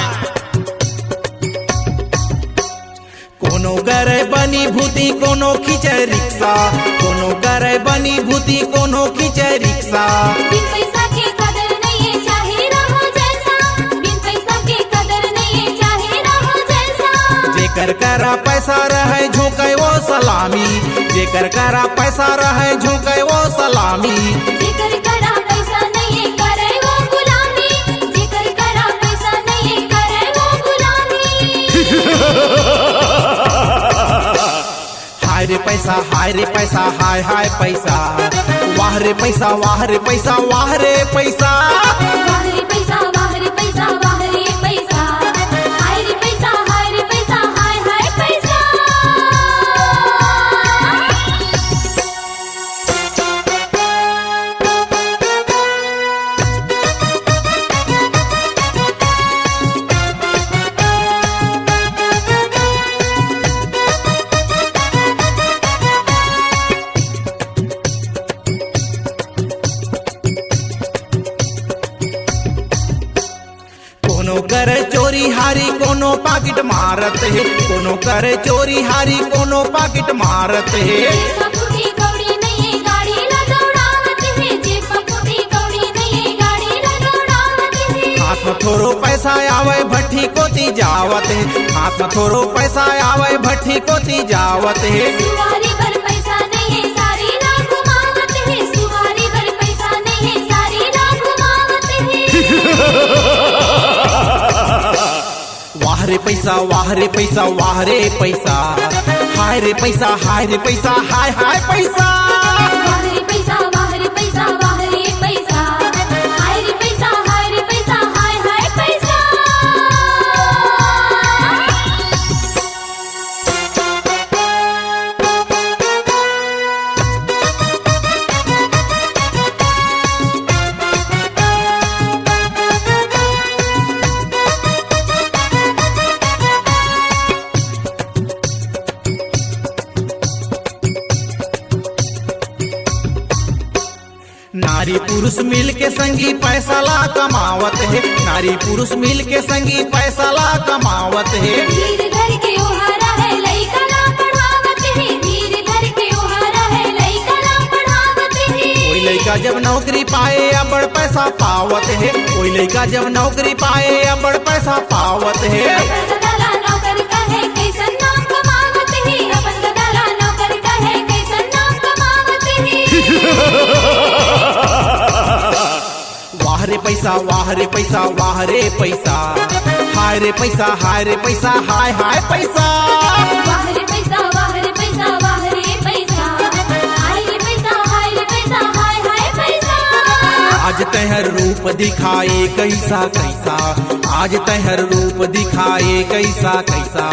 कोनो करे बनी भूती कोनो खींचे रिक्शा, कोनो करे बनी भूती कोनो खींचे रिक्शा। बिन पैसा के कदर नहीं है चाहे रहो जैसा, बिन पैसा के कदर नहीं है चाहे रहो जैसा। जेकर करा पैसा रहे झोंके वो सलामी, जेकर करा पैसा रहे झोंके वो सलामी। जेकर करा पैसा नहीं है करे वो गुलामी, जेकर करा पैसा नहीं है करे वो गुलामी। हाय रे पैसा हाय रे पैसा हाय हाय पैसा, वाह रे पैसा वाह रे पैसा वाह रे पैसा। वाह रे पैसा वाह रे पैसा वाह रे पैसा, हाय रे पैसा हाय रे पैसा हाय हाय पैसा। कोनो करे चोरी हारी कोनो पाकिट मारत है, कोनो करे चोरी हारी कोनो पाकिट मारत है। जेब फूटी कौड़ी नहीं है गाड़ी लगौड़ावत है, जेब फूटी कौड़ी नहीं है गाड़ी लगौड़ावत है। हाथ में थोड़ो पैसा आवे भट्टी कोती जावत है, हाथ में थोड़ो पैसा आवे भट्टी कोती जावत है। सुवारी भर पैसा नहीं है सारी रात घुमावत है, सुवारी भर पैसा नहीं है सारी रात घुमावत है। वाह रे पैसा वाह रे पैसा वाह रे पैसा, हाय रे पैसा हाय रे पैसा हाय हाय पैसा। वाह रे पैसा वाह रे पैसा वाह रे पैसा, हाय रे पैसा हाय रे पैसा हाय हाय पैसा। नारी पुरुष मिल के संगी पैसा ला कमावत है, नारी पुरुष मिल के संगी पैसा ला कमावत है। धीर धर के ओहारा है लइका ना पढ़ावत है, धीर धर के ओहारा है लइका ना पढ़ावत है। कोई लड़का जब नौकरी पाए अबड़ पैसा पावत है, कोई लड़का जब नौकरी पाए अबड़ पैसा पावत है। अपन गदला नौकर कहे कैसन नाम कमावत है, अपन गदला नौकर कहे कैसन नाम कमावत है। वाह रे पैसा वाह रे पैसा वाह रे पैसा, हाय रे पैसा हाय रे पैसा हाय हाय पैसा। वाह रे पैसा वाह रे पैसा वाह रे पैसा, हाय रे पैसा हाय रे पैसा हाय हाय पैसा। आज तहर रूप दिखाए कैसा कैसा, आज तहर रूप दिखाए कैसा कैसा,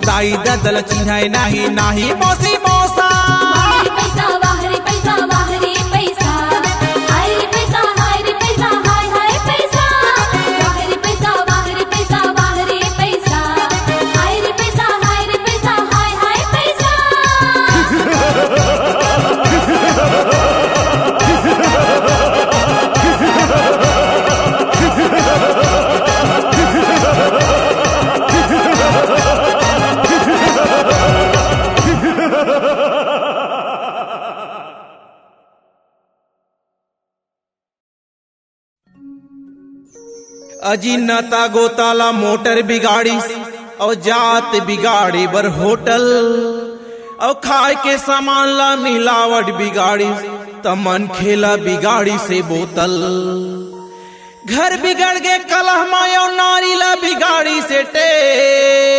दाई ददल चिन्ह नाही नाही मौसी मौसा। वाह रे पैसा वाह रे पैसा वाह रे पैसा, हाय रे पैसा हाय रे पैसा हाय हाय पैसा। वाह रे पैसा वाह रे पैसा वाह रे पैसा, हाय रे पैसा हाय रे पैसा हाय हाय पैसा। अजी नता गोताला मोटर बिगाड़ी और जात बिगाड़ी बर होटल, और खाए के सामान ला मिलावट बिगाड़ी तमन खेला बिगाड़ी से बोतल। घर बिगड़ गए कलह माया नारी ला बिगाड़ी से टेस,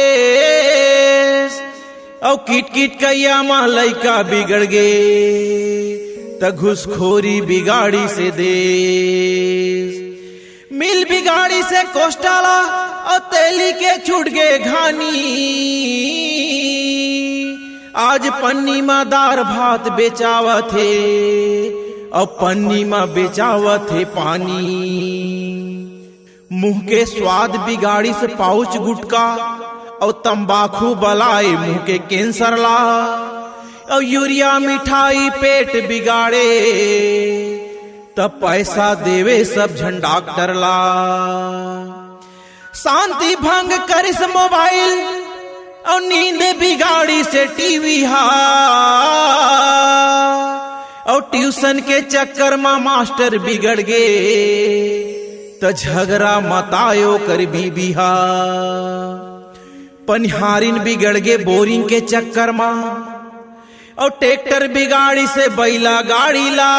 और किट किट कैया माँ लइका बिगड़ गए त घुसखोरी बिगाड़ी से देश। मिल बिगाड़ी से कोष्टाला और तेली के छुट गए घानी। आज पन्नी में दार भात बेचावत थे और पन्नी में बेचावत थे पानी। मुंह के स्वाद बिगाड़ी से पाउच गुटका और तंबाकू बलाए मुंह के कैंसर ला। और यूरिया मिठाई पेट बिगाड़े तब पैसा देवे सब झन डॉक्टर ला। शांति भंग करिस मोबाइल और नींद बिगाड़ी से टीवी हा। और ट्यूशन के चक्कर में मास्टर बिगड़ गए तो झगड़ा मतायो कर बीबी हा। पनिहारिन बिगड़ गए बोरिंग के चक्कर में और ट्रैक्टर बिगाड़ी से बैला गाड़ी ला।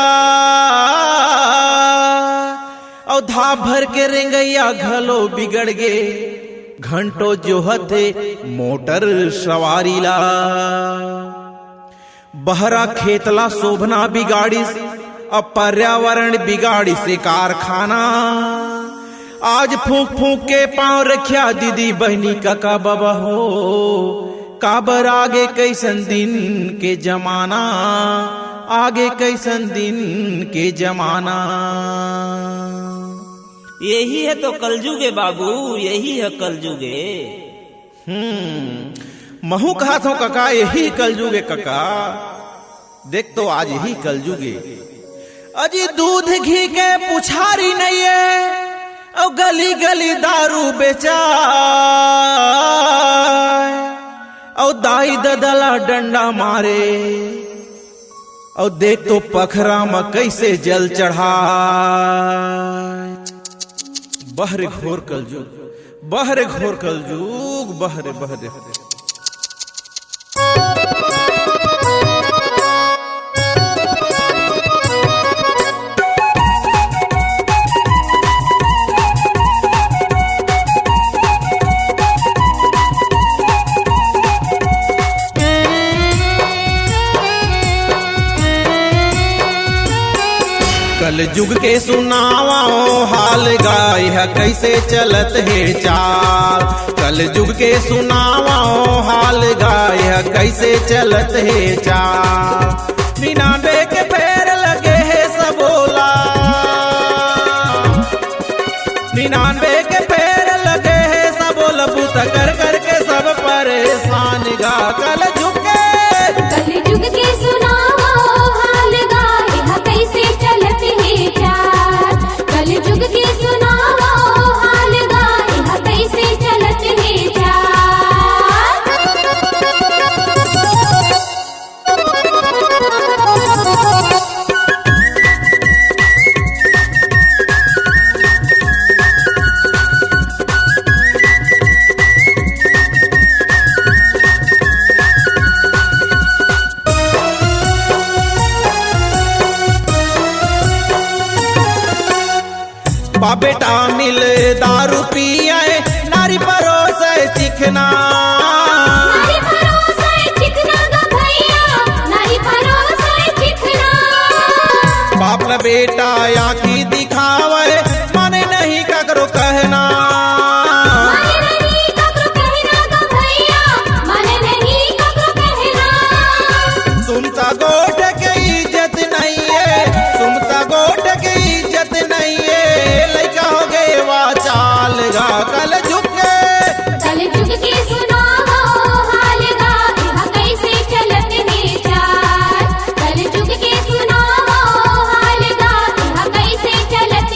और धा भर के रेंगैया घलो बिगड़ गए घंटों जो हथे मोटर सवारी ला। बहरा खेतला शोभना बिगाड़ी और पर्यावरण बिगाड़ी से कारखाना। आज फूंक फूंक के पांव रखिया दीदी बहनी काका बाबा हो। काबर आगे कैसन दिन के जमाना, आगे कैसन दिन के जमाना। यही है तो कलजुगे बाबू, यही है कलजुगे। महू कहा था काका यही कलजुगे काका। देख तो आज यही कलजुगे। अजी दूध घी के पुछारी नहीं है और गली गली दारू बेचा। और दाई ददला डंडा मारे और देख तो पखरा में कैसे जल चढ़ा। बहरे घोर कलयुग, बहरे घोर कलयुग, बहरे बहरे। कल जुग के सुनावाओ हाल गाय है कैसे चलत है चाल। कल जुग के सुनावाओ हाल गाय है कैसे चलत है चाल। 99 के पैर लगे है सबोला, 99 के पैर लगे है सबोला। बूत कर करके सब परेशान गा। कल जुग के सुनाओ हाल गाय है कैसे चलत है चाल। कल जुग के सुनाओ हाल गाय है कैसे चलत है चाल। बेटा मिल दारू पियाए नारी परोसे चिकना। नारी परोसे चिकना गा भैया, नारी परोसे चिकना। बाप न बेटा आँखी दिखावे माने नहीं ककरो कहना। माने नहीं ककरो कहना गा भैया, माने नहीं ककरो कहना। सुनता गोट के इज्जत नहीं है, सुनता गोट के इज्जत नहीं है। लइका हो गए वा चाल गा। कल जुग के सुनाओ हाल गाय है कैसे चलत है चाल। कल जुग के सुनाओ हाल गाय है कैसे चलत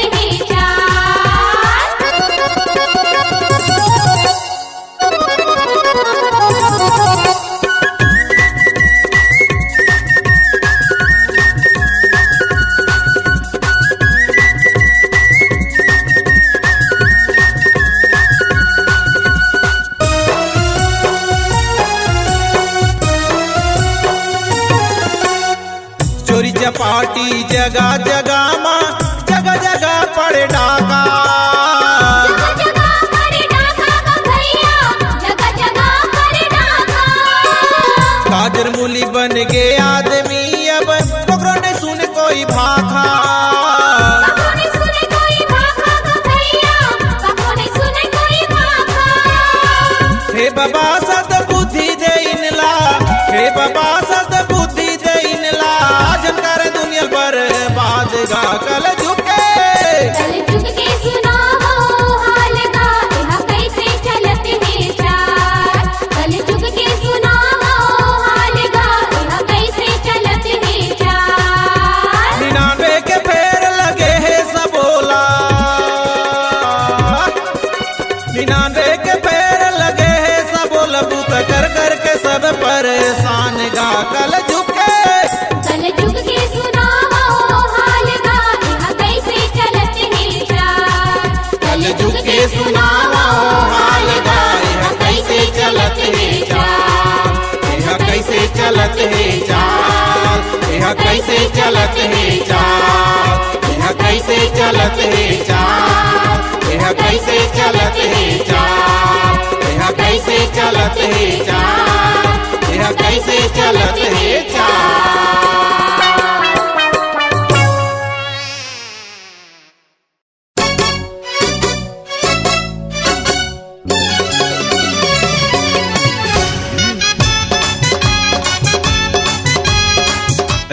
चलत है चाल यह कैसे चलत है चाल यह कैसे चलत है चाल यह कैसे चलत है चाल।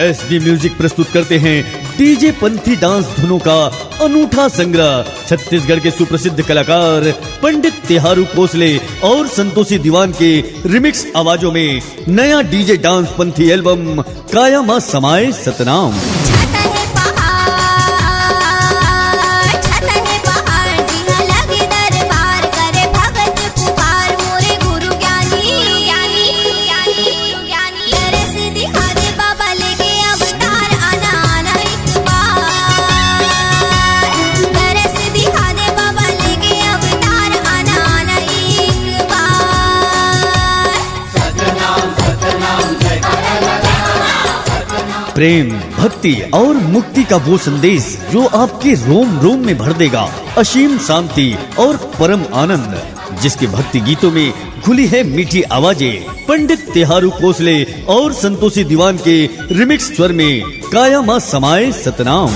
एसबी म्यूजिक प्रस्तुत करते हैं डीजे पंथी डांस धुनों का अनूठा संग्रह। छत्तीसगढ़ के सुप्रसिद्ध कलाकार पंडित तिहारू खोसले और संतोषी दीवान के रिमिक्स आवाजों में नया डीजे डांस पंथी एल्बम काया मां समाए सतनाम। प्रेम, भक्ति और मुक्ति का वो संदेश जो आपके रोम रोम में भर देगा असीम शांति और परम आनंद। जिसके भक्ति गीतों में घुली है मीठी आवाजें। पंडित तिहारू खोसले और संतोषी दीवान के रिमिक्स स्वर में काया मां समाए सतनाम।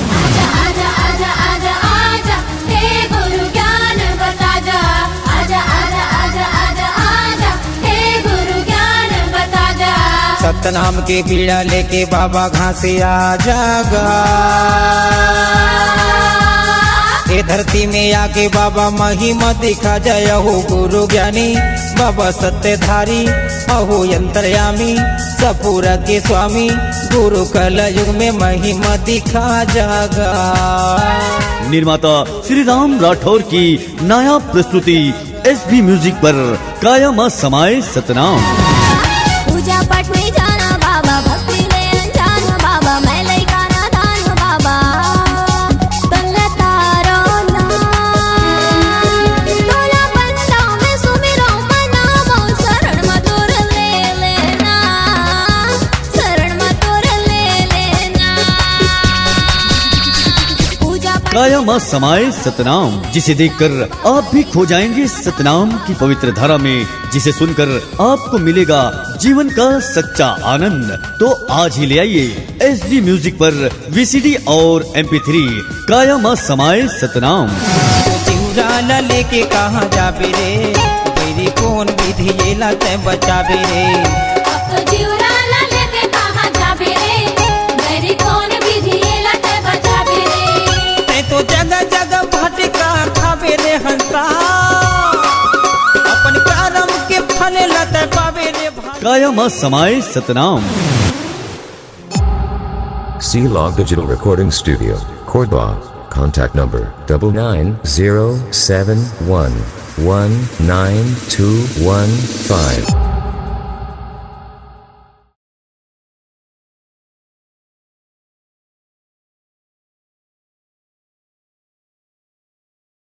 सतनाम के बीड़ा लेके बाबा घासे आ जागा। ये धरती में आके बाबा महिमा दिखा जाय हो गुरु ज्ञानी बाबा सत्यधारी अहो अंतर्यामी सपूरा के स्वामी गुरु कल युग में महिमा दिखा जागा। निर्माता श्री राम राठौर की नया प्रस्तुति एसबी म्यूजिक पर काया मां समाए सतनाम। पूजा पाठ में जाना बाबा भक्ति में अनजान बाबा मैं लइका ना दान बाबा तन्ने तारो ना तोला बंदा में सुमिरो मनामो शरण में तोर ले लेना शरण में तोर ले लेना। पूजा काया मां समाए सतनाम, जिसे देखकर आप भी खो जाएंगे सतनाम की पवित्र धारा में, जिसे सुनकर आपको मिलेगा जीवन का सच्चा आनंद। तो आज ही ले आइए एसडी म्यूजिक पर वीसीडी और MP3 काया मां समाए सतनाम। चिउरा लेके कहाँ जाबे रे मेरी कौन विधि ये लाते बचाबे रे। चिउरा लेके कहाँ जाबे रे मेरी कौन विधि ये लाते बचाबे रे। ते तो जगह जगह भटका खाबे रे हंसा अपन कर्म के फल लते पावे रे। काया मां समाए Satnam. C-Log Digital Recording Studio, Cordoba. Contact number 9907119215.